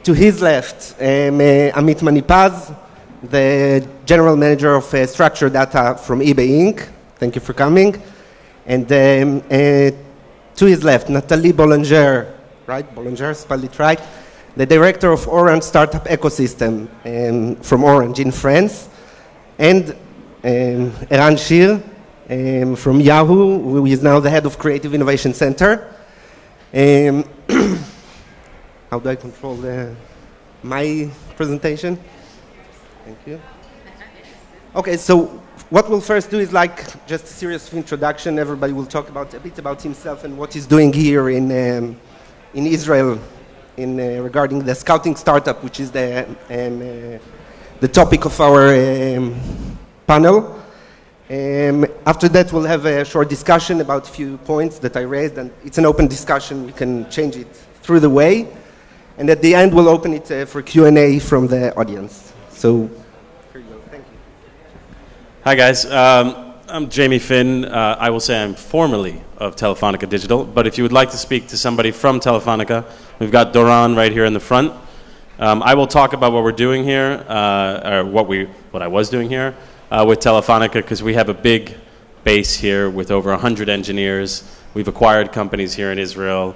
To his left, Amit Menipaz, the general manager of structured data from eBay Inc. Thank you for coming. And to his left, Nathalie Boulanger, right? Boulanger, spelled it right. The director of Orange startup ecosystem from Orange in France. And Eran Shir from Yahoo, who is now the head of Creative Innovation Center. How do I control my presentation? Thank you. Okay, so what we'll first do is like just a series of introduction. Everybody will talk about a bit about himself and what he's doing here in Israel regarding the scouting startup, which is the topic of our panel. After that, we'll have a short discussion about a few points that I raised, and it's an open discussion. We can change it through the way. And at the end, we'll open it for Q&A from the audience. So, here you go. Thank you. Hi, guys. I'm Jamie Finn. I will say I'm formerly of Telefonica Digital, but if you would like to speak to somebody from Telefonica, we've got Doron right here in the front. I will talk about what we're doing here, or what I was doing here with Telefonica, because we have a big base here with over 100 engineers. We've acquired companies here in Israel.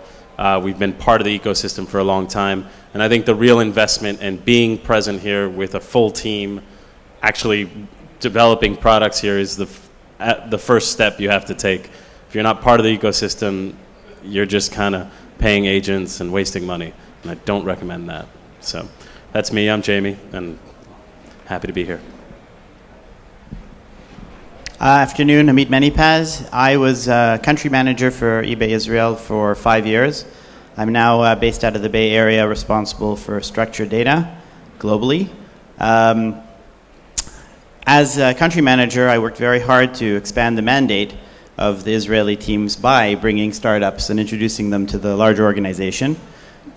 We've been part of the ecosystem for a long time. And I think the real investment and being present here with a full team, actually developing products here is the first step you have to take. If you're not part of the ecosystem, you're just kind of paying agents and wasting money. And I don't recommend that. So that's me. I'm Jamie, and happy to be here. Afternoon, Amit Menipaz. I was country manager for eBay Israel for 5 years. I'm now based out of the Bay Area, responsible for structured data globally. As a country manager, I worked very hard to expand the mandate of the Israeli teams by bringing startups and introducing them to the larger organization.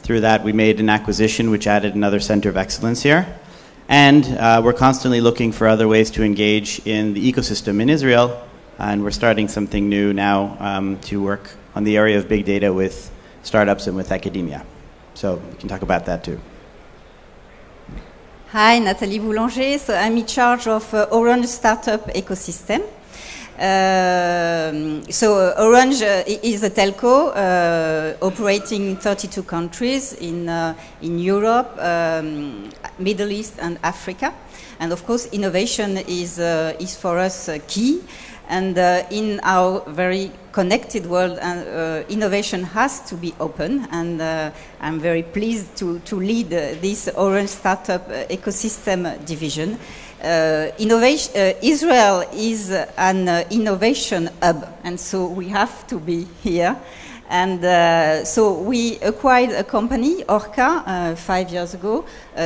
Through that, we made an acquisition which added another center of excellence here. And we're constantly looking for other ways to engage in the ecosystem in Israel. And we're starting something new now to work on the area of big data with startups and with academia. So we can talk about that too. Hi, Nathalie Boulanger. So I'm in charge of Orange Startup Ecosystem. Orange is a telco operating in 32 countries in Europe, Middle East and Africa. And of course, innovation is for us key. And in our very connected world, innovation has to be open. And I'm very pleased to lead this Orange Startup Ecosystem division. Israel is an innovation hub, and so we have to be here. And so we acquired a company, Orca, 5 years ago,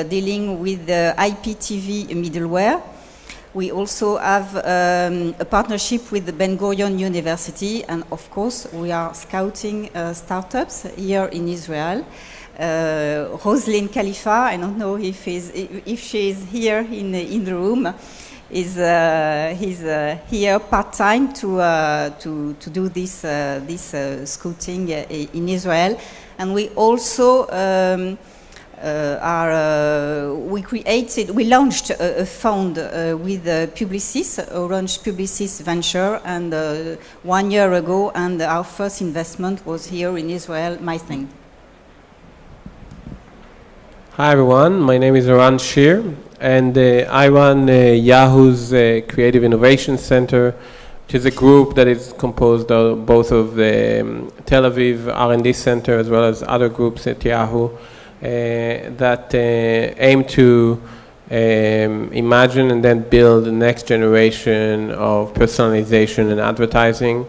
dealing with the IPTV middleware. We also have a partnership with the Ben Gurion University, and of course we are scouting startups here in Israel. Roselyne Khalifa, I don't know if she is here in the room, is here part-time to do this scouting in Israel. And we also we launched a fund with Publicis, Orange Publicis Venture, and 1 year ago, and our first investment was here in Israel, MyThing. Hi everyone, my name is Eran Shir, and I run Yahoo's Creative Innovation Center, which is a group that is composed of both of the Tel Aviv R&D Center as well as other groups at Yahoo that aim to imagine and then build the next generation of personalization and advertising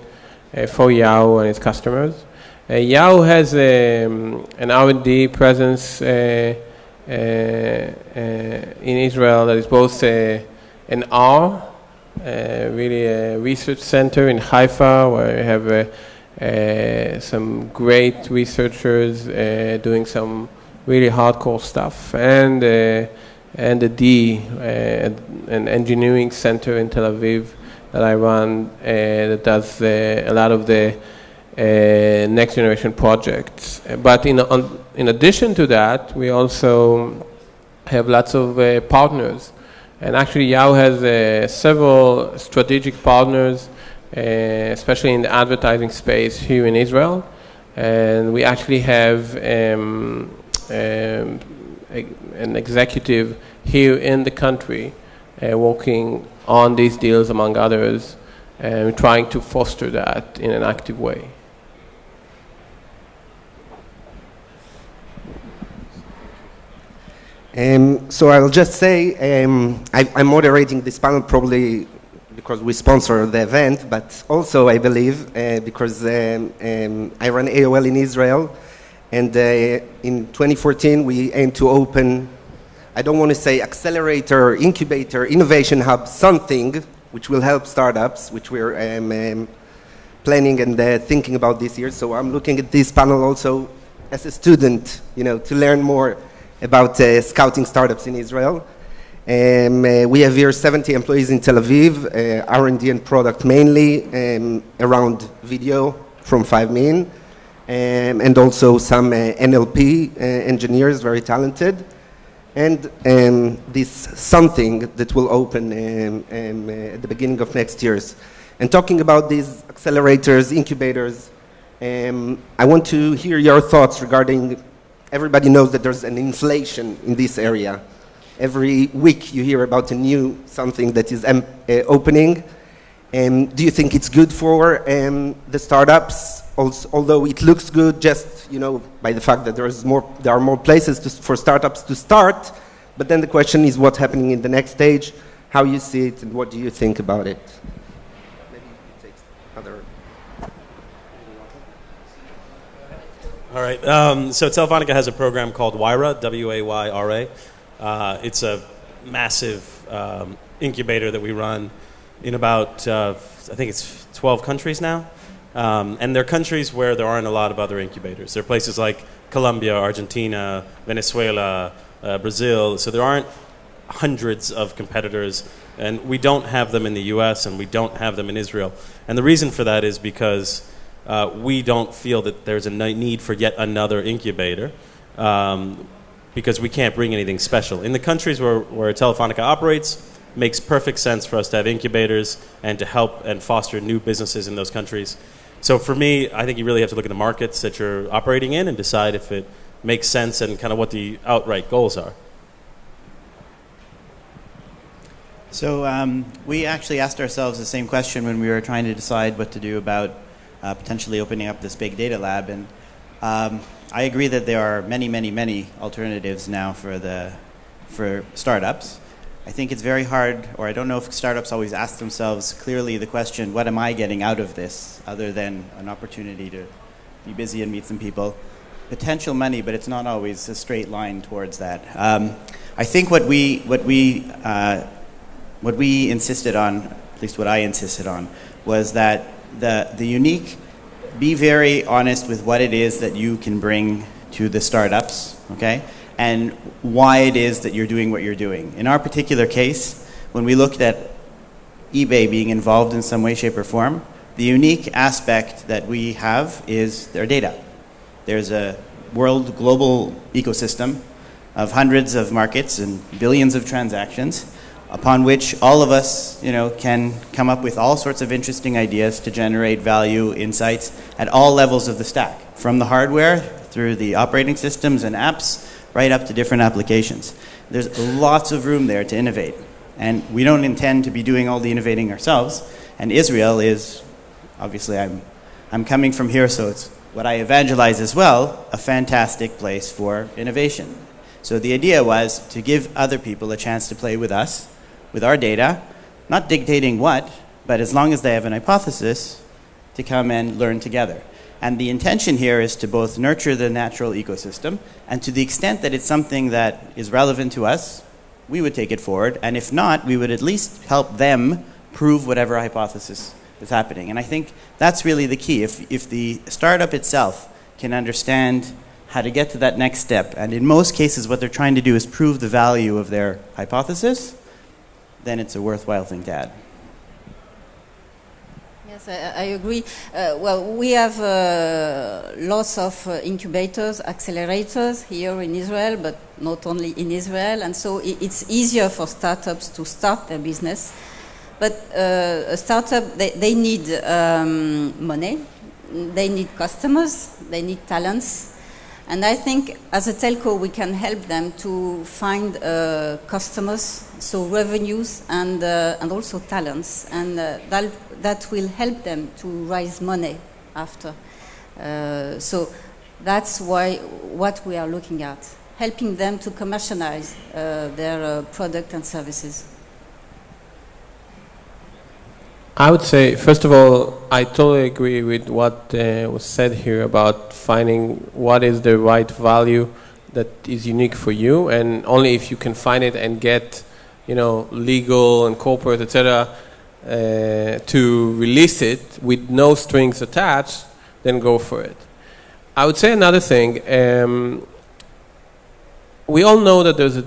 for Yahoo and its customers. Yahoo has an R&D presence in Israel that is both an R, really a research center in Haifa, where we have some great researchers doing some really hardcore stuff, and the D, an engineering center in Tel Aviv that I run that does a lot of the next generation projects. But in addition to that, we also have lots of partners. And actually Yahoo has several strategic partners, especially in the advertising space here in Israel. And we actually have an executive here in the country working on these deals, among others, and trying to foster that in an active way. So I'll just say I'm moderating this panel probably because we sponsor the event, but also I believe because I run AOL in Israel, and in 2014 we aim to open, I don't want to say accelerator, incubator, innovation hub, something which will help startups, which we're planning and thinking about this year. So I'm looking at this panel also as a student, to learn more about scouting startups in Israel. We have here 70 employees in Tel Aviv, R&D and product mainly, around video from 5 Min, and also some NLP engineers, very talented. And this something that will open at the beginning of next year. And talking about these accelerators, incubators, I want to hear your thoughts regarding, everybody knows that there's an inflation in this area. Every week you hear about a new something that is opening. Do you think it's good for the startups? Also, although it looks good just by the fact that there are more places for startups to start, but then the question is what's happening in the next stage, how you see it, and what do you think about it? Maybe you take other. All right. So Telefonica has a program called WIRA, W-A-Y-R-A. It's a massive incubator that we run in about, I think it's 12 countries now. And they're countries where there aren't a lot of other incubators. There are places like Colombia, Argentina, Venezuela, Brazil. So there aren't hundreds of competitors. And we don't have them in the US and we don't have them in Israel. And the reason for that is because we don't feel that there's a need for yet another incubator. Because we can't bring anything special. In the countries where Telefonica operates, it makes perfect sense for us to have incubators and to help and foster new businesses in those countries. So for me, I think you really have to look at the markets that you're operating in and decide if it makes sense and kind of what the outright goals are. So we actually asked ourselves the same question when we were trying to decide what to do about potentially opening up this big data lab. And I agree that there are many, many, many alternatives now for startups. I think it's very hard, or I don't know if startups always ask themselves clearly the question, what am I getting out of this, other than an opportunity to be busy and meet some people. Potential money, but it's not always a straight line towards that. I think what we insisted on, at least what I insisted on, was that the unique, be very honest with what it is that you can bring to the startups, okay? And why it is that you're doing what you're doing. In our particular case, when we looked at eBay being involved in some way, shape, or form, the unique aspect that we have is their data. There's a global ecosystem of hundreds of markets and billions of transactions upon which all of us, can come up with all sorts of interesting ideas to generate value, insights at all levels of the stack, from the hardware through the operating systems and apps, right up to different applications. There's lots of room there to innovate. And we don't intend to be doing all the innovating ourselves. And Israel is, obviously I'm coming from here, so it's what I evangelize as well, a fantastic place for innovation. So the idea was to give other people a chance to play with us, with our data, not dictating what, but as long as they have an hypothesis, to come and learn together. And the intention here is to both nurture the natural ecosystem, and to the extent that it's something that is relevant to us, we would take it forward. And if not, we would at least help them prove whatever hypothesis is happening. And I think that's really the key. If the startup itself can understand how to get to that next step, and in most cases what they're trying to do is prove the value of their hypothesis, then it's a worthwhile thing to add. Yeah, Yes, I agree. Well, we have lots of incubators, accelerators here in Israel, but not only in Israel, and so it's easier for startups to start their business. But a startup, they need money, they need customers, they need talents. And I think as a telco, we can help them to find customers, so revenues and also talents. And that will help them to raise money after. So that's what we are looking at, helping them to commercialize their product and services. I would say, first of all, I totally agree with what was said here about finding what is the right value that is unique for you, and only if you can find it and get, legal and corporate, etc., to release it with no strings attached, then go for it. I would say another thing. We all know that there's a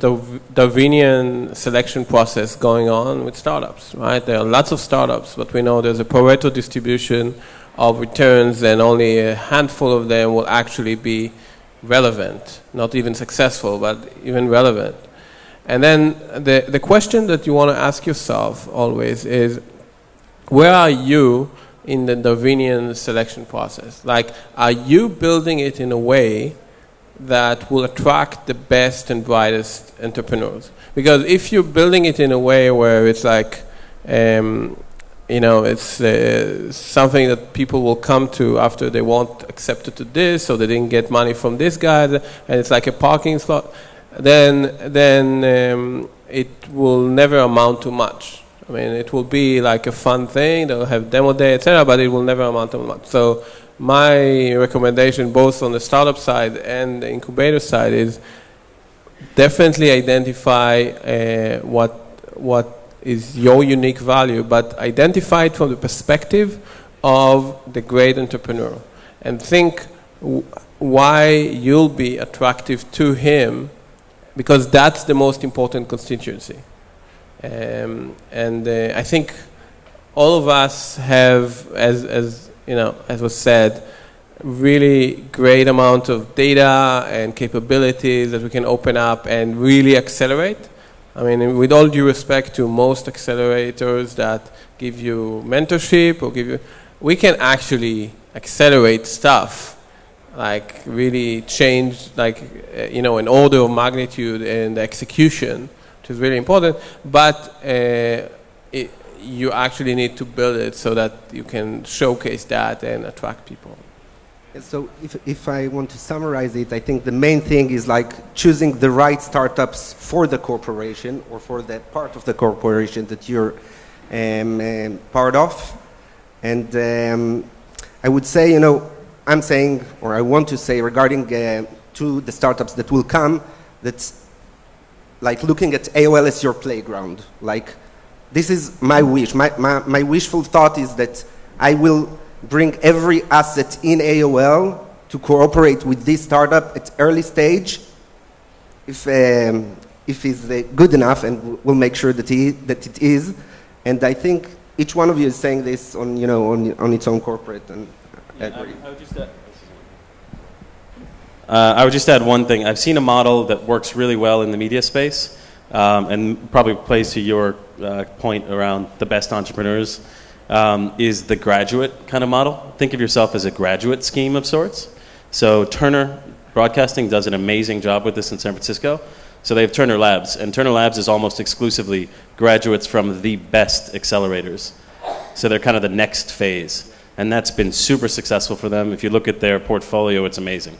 Darwinian selection process going on with startups, right? There are lots of startups, but we know there's a Pareto distribution of returns, and only a handful of them will actually be relevant, not even successful, but even relevant. And then the question that you want to ask yourself always is, where are you in the Darwinian selection process? Like, are you building it in a way that will attract the best and brightest entrepreneurs? Because if you're building it in a way where it's like, it's something that people will come to after they weren't accepted to this, or they didn't get money from this guy, and it's like a parking slot, then it will never amount to much. I mean, it will be like a fun thing, they'll have demo day, etc., but it will never amount to much. So my recommendation, both on the startup side and the incubator side, is definitely identify what is your unique value, but identify it from the perspective of the great entrepreneur, and think why you'll be attractive to him, because that's the most important constituency. I think all of us have, as was said, really great amount of data and capabilities that we can open up and really accelerate. I mean, with all due respect to most accelerators that give you mentorship or we can actually accelerate stuff, like really change, an order of magnitude in the execution, which is really important. But you actually need to build it so that you can showcase that and attract people. So if I want to summarize it, I think the main thing is like choosing the right startups for the corporation or for that part of the corporation that you're part of. And I would say, I'm saying, or I want to say regarding to the startups that will come, that's like looking at AOL as your playground. Like, this is my wish. My wishful thought is that I will bring every asset in AOL to cooperate with this startup at early stage, if it's good enough, and we'll make sure that it is. And I think each one of you is saying this on its own corporate. And I agree. I would just add one thing. I've seen a model that works really well in the media space, and probably plays to your point around the best entrepreneurs. Is the graduate kind of model. Think of yourself as a graduate scheme of sorts. So Turner Broadcasting does an amazing job with this in San Francisco. So they have Turner Labs, and Turner Labs is almost exclusively graduates from the best accelerators. So they're kind of the next phase, and that's been super successful for them. If you look at their portfolio, it's amazing.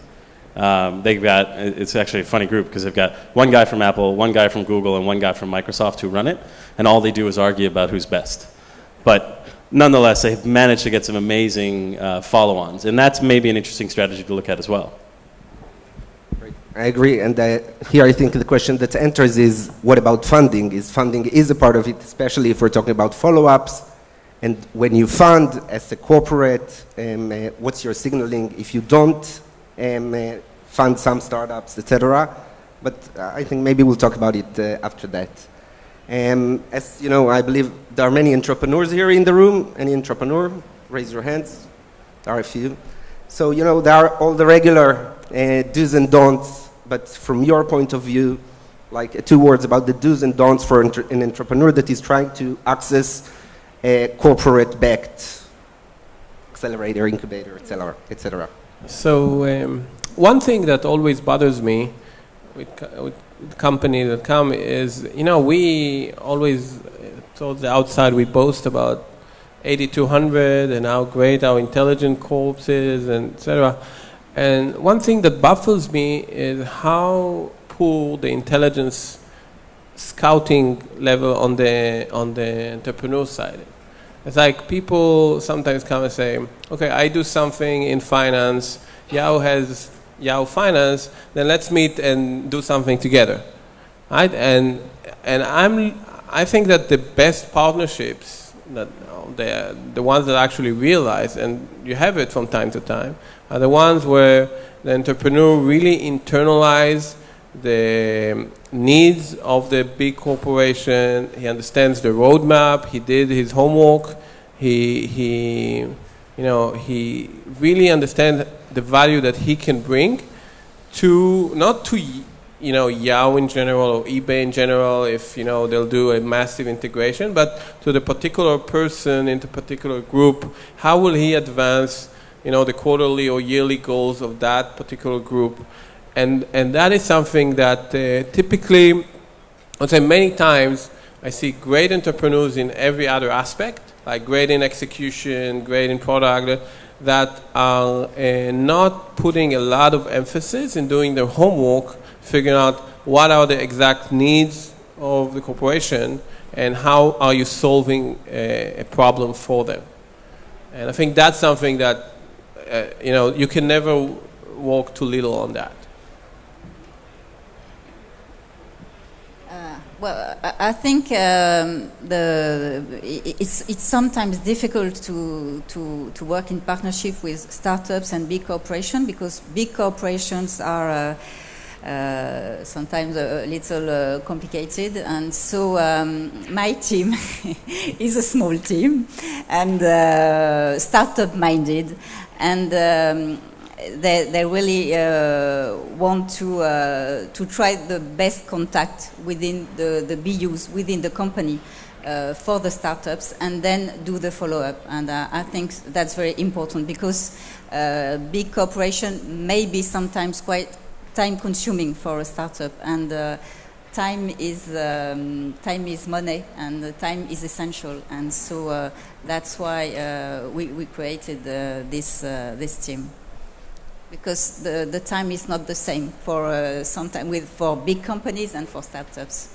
It's actually a funny group because they've got one guy from Apple, one guy from Google, and one guy from Microsoft who run it, and all they do is argue about who's best. But nonetheless, they've managed to get some amazing follow-ons, and that's maybe an interesting strategy to look at as well. I agree, and here I think the question that enters is, what about funding? Funding is a part of it, especially if we're talking about follow-ups, and when you fund as a corporate, what's your signaling if you don't fund some startups, etc. But I think maybe we'll talk about it after that. As you know, I believe there are many entrepreneurs here in the room. Any entrepreneur raise your hands. There are a few. So, you know, there are all the regular do's and don'ts, but from your point of view, like 2 words about the do's and don'ts for an entrepreneur that is trying to access a corporate-backed accelerator, incubator, etc., etc. So one thing that always bothers me with companies that come is, you know, we always, towards the outside, we boast about 8200 and how great our intelligent corps is, and etc. And one thing that baffles me is how poor the intelligence scouting level on the entrepreneur side. It's like people sometimes come and say, okay, I do something in finance, Yahoo has Yahoo Finance, then let's meet and do something together, right? And I think that the best partnerships, that the ones that actually realize, and you have it from time to time, are the ones where the entrepreneur really internalize the needs of the big corporation. He understands the roadmap. He did his homework. He really understands the value that he can bring to, not to, you know, Yahoo in general or eBay in general, if, you know, they'll do a massive integration, but to the particular person in the particular group. How will he advance, you know, the quarterly or yearly goals of that particular group? And that is something that typically, I'd say many times, I see great entrepreneurs in every other aspect, like great in execution, great in product, that are not putting a lot of emphasis in doing their homework, figuring out what are the exact needs of the corporation and how are you solving a problem for them. And I think that's something that, you know, you can never work too little on that. Well, I think it's sometimes difficult to work in partnership with startups and big corporations, because big corporations are sometimes a little complicated, and so my team is a small team and startup-minded, and they really want to try the best contact within the BUs, within the company for the startups, and then do the follow-up. And I think that's very important, because big corporation may be sometimes quite time-consuming for a startup, and time is money, and time is essential, and so that's why we created this team. Because the time is not the same for for big companies and for startups.